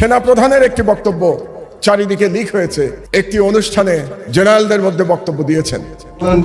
সেনাপ্রধানের একটি বক্তব্য চারিদিকে লিক হয়েছে। একটি অনুষ্ঠানে জেনারেলদের মধ্যে বক্তব্য দিয়েছেন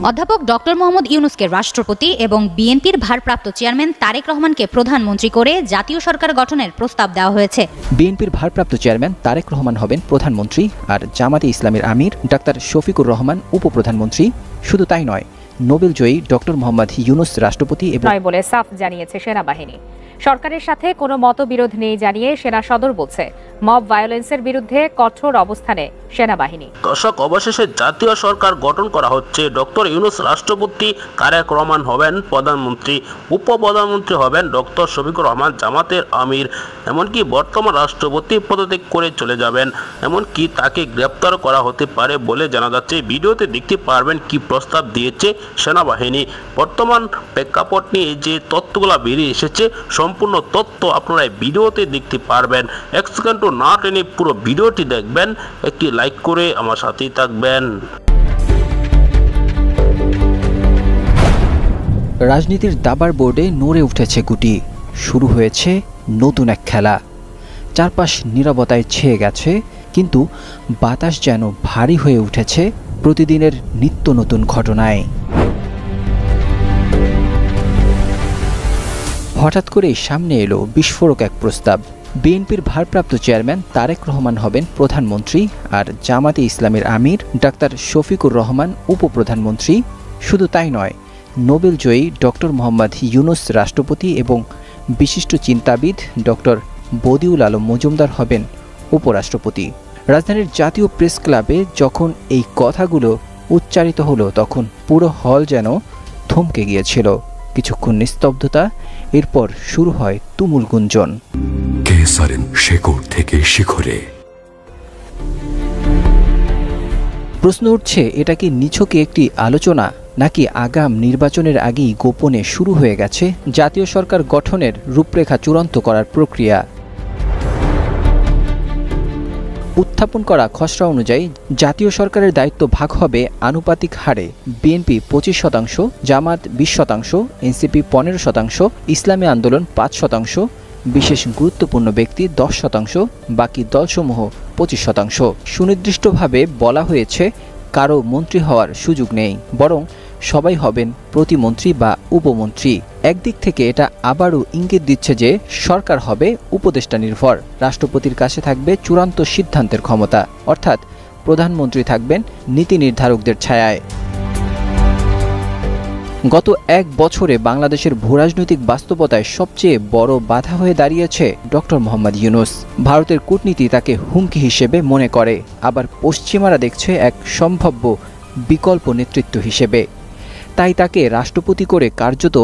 অধ্যাপক ডক্টর মোহাম্মদ ইউনূসকে রাষ্ট্রপতি এবং বিএনপির ভারপ্রাপ্ত চেয়ারম্যান তারেক রহমানকে প্রধানমন্ত্রী করে জাতীয় সরকার গঠনের প্রস্তাব দেওয়া হয়েছে। বিএনপির ভারপ্রাপ্ত চেয়ারম্যান তারেক রহমান হবেন প্রধানমন্ত্রী আর জামাতে ইসলামের আমির ডাক্তার শফিকুর রহমান উপপ্রধানমন্ত্রী। শুধু তাই নয়, নোবেলজয়ী ডক্টর মোহাম্মদ ইউনূস রাষ্ট্রপতি এবং বলে সাফ জানিয়েছে সেনাবাহিনী। সরকারের সাথে কোনো মতবিরোধ নেই জানিয়ে সেনা সদর বলছে মব ভায়োলেন্সের বিরুদ্ধে কঠোর অবস্থানে সেনাবাহিনী। দর্শক, অবশেষে জাতীয় সরকার গঠন করা হচ্ছে। ডক্টর ইউনূস রাষ্ট্রপতি, তারেক রহমান হবেন প্রধানমন্ত্রী, উপপ্রধানমন্ত্রী হবেন ডক্টর শফিকুর রহমান জামাতের আমির। এমনকি বর্তমান রাষ্ট্রপতি পদত্যাগ করে চলে যাবেন, এমনকি তাকে গ্রেপ্তার করা হতে পারে বলে জানা যাচ্ছে। ভিডিওতে দেখতে পারবেন কি প্রস্তাব দিয়েছে সেনাবাহিনী। বর্তমান প্রেক্ষাপট নিয়ে যে তথ্যগুলো বেরিয়ে এসেছে, সম্পূর্ণ তথ্য আপনারা ভিডিওতে দেখতে পারবেন। এক সেকেন্ড না টেনে পুরো ভিডিওটি দেখবেন, একটি লাইক করে আমার সাথেই থাকবেন। রাজনীতির দাবার বোর্ডে নড়ে উঠেছে গুটি। শুরু হয়েছে নতুন এক খেলা। চারপাশ নীরবতায় ছেয়ে গেছে, কিন্তু বাতাস যেন ভারী হয়ে উঠেছে প্রতিদিনের নিত্য নতুন ঘটনায়। হঠাৎ করেই সামনে এলো বিস্ফোরক এক প্রস্তাব। বিএনপির ভারপ্রাপ্ত চেয়ারম্যান তারেক রহমান হবেন প্রধানমন্ত্রী আর জামাতে ইসলামের আমির ডাক্তার শফিকুর রহমান উপপ্রধানমন্ত্রী। শুধু তাই নয়, নোবেলজয়ী ডক্টর মোহাম্মদ ইউনূস রাষ্ট্রপতি এবং বিশিষ্ট চিন্তাবিদ ডক্টর বদিউল আলম মজুমদার হবেন উপরাষ্ট্রপতি। রাজধানীর জাতীয় প্রেস ক্লাবে যখন এই কথাগুলো উচ্চারিত হলো, তখন পুরো হল যেন থমকে গিয়েছিল। কিছুক্ষণ নিস্তব্ধতা, এরপর শুরু হয় তুমুল গুঞ্জন। শেকড় থেকে শিখরে প্রশ্ন উঠছে, এটা কি নিছকে একটি আলোচনা, নাকি আগাম নির্বাচনের আগেই গোপনে শুরু হয়ে গেছে জাতীয় সরকার গঠনের রূপরেখা চূড়ান্ত করার প্রক্রিয়া? উত্থাপন করা খসড়া অনুযায়ী জাতীয় সরকারের দায়িত্ব ভাগ হবে আনুপাতিক হারে। বিএনপি 25%, জামাত 20%, এনসিপি 15%, ইসলামী আন্দোলন 5%, বিশেষ গুরুত্বপূর্ণ ব্যক্তি 10%, বাকি দলসমূহ 25%। সুনির্দিষ্টভাবে বলা হয়েছে কারো মন্ত্রী হওয়ার সুযোগ নেই, বরং সবাই হবেন প্রতিমন্ত্রী বা উপমন্ত্রী। একদিক থেকে এটা আবারও ইঙ্গিত দিচ্ছে যে সরকার হবে উপদেষ্টা নির্ভর। রাষ্ট্রপতির কাছে থাকবে চূড়ান্ত সিদ্ধান্তের ক্ষমতা, অর্থাৎ প্রধানমন্ত্রী থাকবেন নীতি নির্ধারকদের ছায়ায়। গত এক বছরে বাংলাদেশের ভূরাজনৈতিক বাস্তবতায় সবচেয়ে বড় বাধা হয়ে দাঁড়িয়েছে ডক্টর মোহাম্মদ ইউনূস। ভারতের কূটনীতি তাকে হুমকি হিসেবে মনে করে, আবার পশ্চিমারা দেখছে এক সম্ভাব্য বিকল্প নেতৃত্ব হিসেবে। তাই তাকে রাষ্ট্রপতি করে কার্যত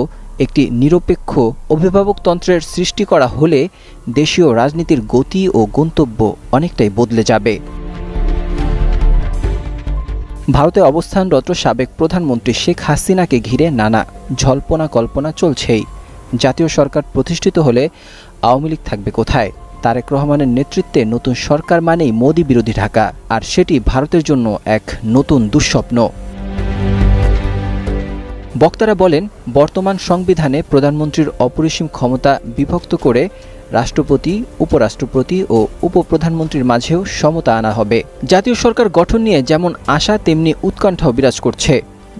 একটি নিরপেক্ষ অভিভাবকতন্ত্রের সৃষ্টি করা হলে দেশীয় রাজনীতির গতি ও গন্তব্য অনেকটাই বদলে যাবে। ভারতে অবস্থানরত সাবেক প্রধানমন্ত্রী শেখ হাসিনাকে ঘিরে নানা জল্পনা কল্পনা চলছেই। জাতীয় সরকার প্রতিষ্ঠিত হলে আওয়ামী লীগ থাকবে কোথায়? তারেক রহমানের নেতৃত্বে নতুন সরকার মানেই মোদি বিরোধী ঢাকা, আর সেটি ভারতের জন্য এক নতুন দুঃস্বপ্ন। বক্তারা বলেন, বর্তমান সংবিধানে প্রধানমন্ত্রীর অপরিসীম ক্ষমতা বিভক্ত করে রাষ্ট্রপতি, উপরাষ্ট্রপতি ও উপপ্রধানমন্ত্রীর মাঝেও সমতা আনা হবে। জাতীয় সরকার গঠন নিয়ে যেমন আশা, তেমনি উৎকণ্ঠাও বিরাজ করছে।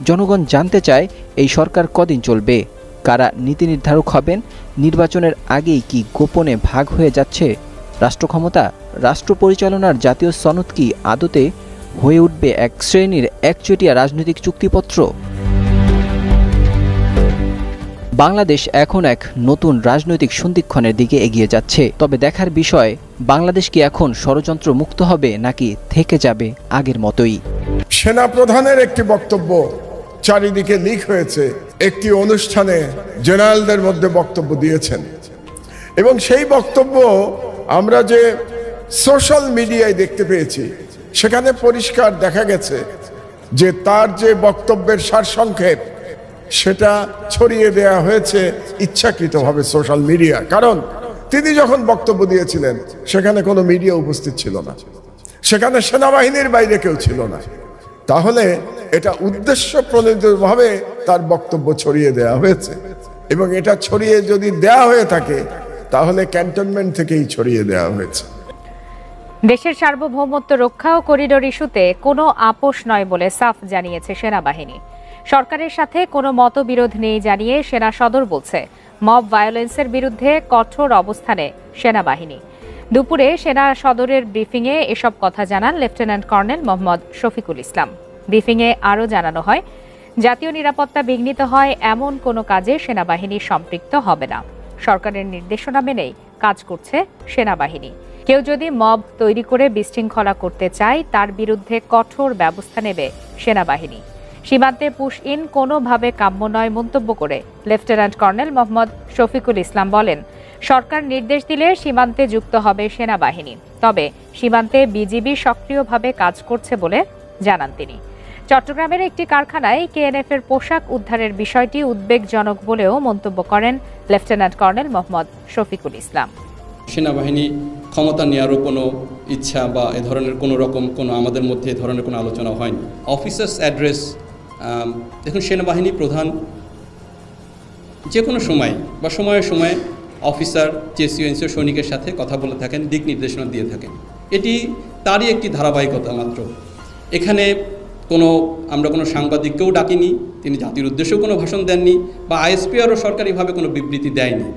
জনগণ জানতে চায় এই সরকার কদিন চলবে, কারা নীতি নির্ধারক হবেন, নির্বাচনের আগেই কি গোপনে ভাগ হয়ে যাচ্ছে রাষ্ট্র ক্ষমতা? রাষ্ট্র পরিচালনার জাতীয় সনদ কি আদতে হয়ে উঠবে এক শ্রেণীর একচেটিয়া রাজনৈতিক চুক্তিপত্র? বাংলাদেশ এখন এক নতুন রাজনৈতিক সন্ধিক্ষণের দিকে এগিয়ে যাচ্ছে। তবে দেখার বিষয়, বাংলাদেশ কি এখন ষড়যন্ত্র মুক্ত হবে নাকি থেকে যাবে আগের মতোই? সেনাপ্রধানের একটি বক্তব্য চারিদিকে লিক হয়েছে। একটি অনুষ্ঠানে জেনারেলদের মধ্যে বক্তব্য দিয়েছেন, এবং সেই বক্তব্য আমরা যে সোশ্যাল মিডিয়ায় দেখতে পেয়েছি, সেখানে পরিষ্কার দেখা গেছে যে তার যে বক্তব্যের সারসংক্ষেপ সেটা ছড়িয়ে দেয়া হয়েছে ইচ্ছাকৃতভাবে সোশ্যাল মিডিয়া। কারণ তিনি যখন বক্তব্য দিয়েছিলেন সেখানে কোনো মিডিয়া উপস্থিত ছিল না, সেখানে সেনাবাহিনীর বাইরে কেউ ছিল না। তাহলে এটা উদ্দেশ্য প্রণোদিতভাবে তার বক্তব্য ছড়িয়ে দেয়া হয়েছে, এবং এটা ছড়িয়ে যদি দেয়া হয়ে থাকে তাহলে ক্যান্টনমেন্ট থেকেই ছড়িয়ে দেওয়া হয়েছে। দেশের সার্বভৌমত্ব রক্ষা ও করিডোর ইস্যুতে কোনো আপোষ নয় বলে সাফ জানিয়েছে সেনাবাহিনী। সরকারের সাথে কোনো মতবিরোধ নেই জানিয়ে সেনা সদর বলছে, মব ভায়োলেন্সের বিরুদ্ধে কঠোর অবস্থানে সেনাবাহিনী। দুপুরে সেনা সদরের ব্রিফিংয়ে এসব কথা জানান লেফটেন্যান্ট কর্নেল মোহাম্মদ শফিকুল ইসলাম। ব্রিফিংয়ে আরও জানানো হয়, জাতীয় নিরাপত্তা বিঘ্নিত হয় এমন কোনো কাজে সেনাবাহিনী সম্পৃক্ত হবে না। সরকারের নির্দেশনা মেনেই কাজ করছে সেনাবাহিনী। কেউ যদি মব তৈরি করে বিশৃঙ্খলা করতে চায় তার বিরুদ্ধে কঠোর ব্যবস্থা নেবে সেনাবাহিনী। সীমান্তে পুশ ইন কোনোভাবে কাম্য নয় মন্তব্য করে লেফটেন্যান্ট কর্নেল মোহাম্মদ শফিকুল ইসলাম বলেন, সরকার নির্দেশ দিলে সীমান্তে যুক্ত হবে সেনাবাহিনী, তবে সীমান্তে বিজিবি সক্রিয়ভাবে কাজ করছে বলে জানান তিনি। চট্টগ্রামের একটি কারখানায় কেএনএফ-এর পোশাক উদ্ধারের বিষয়টি উদ্বেগজনক বলেও মন্তব্য করেন লেফটেন্যান্ট কর্নেল মোহাম্মদ শফিকুল ইসলাম। সেনাবাহিনী ক্ষমতা নেওয়ারও কোনো ইচ্ছা বা এ ধরনের কোনো আমাদের মধ্যে এ ধরনের কোনো আলোচনা হয়নি। অফিসার্স অ্যাড্রেস, দেখুন, সেনাবাহিনী প্রধান যে কোনো সময় বা সময়ে সময়ে অফিসার জেসিও এনসিও সৈনিকের সাথে কথা বলে থাকেন, দিক নির্দেশনা দিয়ে থাকেন। এটি তারই একটি ধারাবাহিকতা মাত্র। এখানে আমরা কোনো সাংবাদিককেও ডাকিনি, তিনি জাতির উদ্দেশ্যেও কোনো ভাষণ দেননি, বা আইএসপিআরও সরকারিভাবে কোনো বিবৃতি দেয়নি।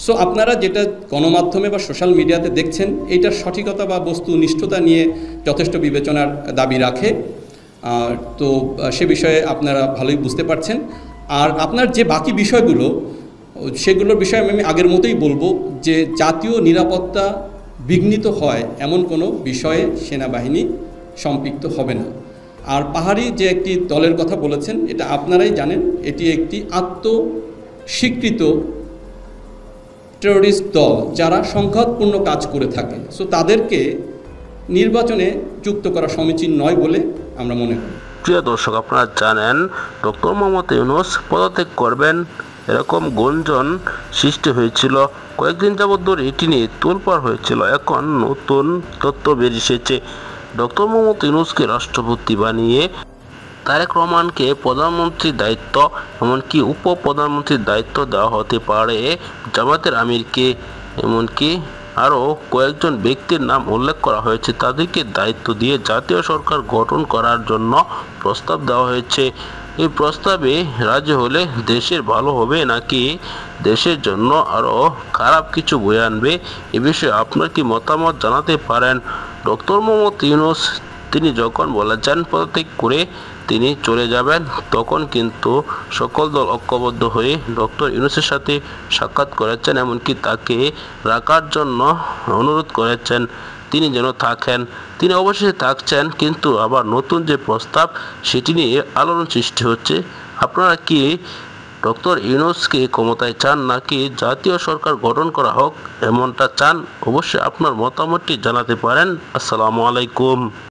সো আপনারা যেটা গণমাধ্যমে বা সোশ্যাল মিডিয়াতে দেখছেন, এইটার সঠিকতা বা বস্তুনিষ্ঠতা নিয়ে যথেষ্ট বিবেচনার দাবি রাখে। তো সে বিষয়ে আপনারা ভালোই বুঝতে পারছেন। আর আপনার যে বাকি বিষয়গুলো, সেগুলোর বিষয়ে আমি আগের মতোই বলবো যে জাতীয় নিরাপত্তা বিঘ্নিত হয় এমন কোনো বিষয়ে সেনাবাহিনী সম্পৃক্ত হবে না। আর পাহাড়ি যে একটি দলের কথা বলেছেন, এটা আপনারাই জানেন, এটি একটি আত্মস্বীকৃত টেরোরিস্ট দল যারা সংঘাতপূর্ণ কাজ করে থাকে। সো তাদেরকে নির্বাচনে যুক্ত করা সমীচীন নয় বলে আমরা মনে করি। প্রিয় দর্শক, আপনারা জানেন ডক্টর মোহাম্মদ ইউনূস পদত্যাগ করবেন, এরকম গুঞ্জন সৃষ্টি হয়েছিল। কয়েকদিন যাবত ধরে এটি নিয়ে তোলপাড় হয়েছিল। এখন নতুন তথ্য বেরিয়ে এসেছে। ডক্টর মোহাম্মদ ইউনূসকে রাষ্ট্রপতি বানিয়ে তারেক রহমানকে প্রধানমন্ত্রীর দায়িত্ব, এমনকি উপপ্রধানমন্ত্রীর দায়িত্ব দেওয়া হতে পারে জামাতের আমিরকে। এমনকি আরও কয়েকজন ব্যক্তির নাম উল্লেখ করা হয়েছে, তাদেরকে দায়িত্ব দিয়ে জাতীয় সরকার গঠন করার জন্য প্রস্তাব দেওয়া হয়েছে। এই প্রস্তাবে রাজি হলে দেশের ভালো হবে নাকি দেশের জন্য আরও খারাপ কিছু বয়ে আনবে, এ বিষয়ে আপনার কি মতামত জানাতে পারেন। ডক্টর মোহাম্মদ ইউনূস তিনি যখন বলেছেন পদত্যাগ করে তিনি চলে যাবেন, তখন কিন্তু সকল দল ঐক্যবদ্ধ হয়ে ডক্টর ইউনূসের সাথে সাক্ষাৎ করেছেন, এমনকি তাকে রাখার জন্য অনুরোধ করেছেন তিনি যেন থাকেন। তিনি অবশ্যই থাকছেন, কিন্তু আবার নতুন যে প্রস্তাব সেটি নিয়ে আলোড়ন সৃষ্টি হচ্ছে। আপনারা কি ডক্টর ইউনূসকে ক্ষমতায় চান নাকি জাতীয় সরকার গঠন করা হোক এমনটা চান? অবশ্যই আপনার মতামতটি জানাতে পারেন। আসসালামু আলাইকুম।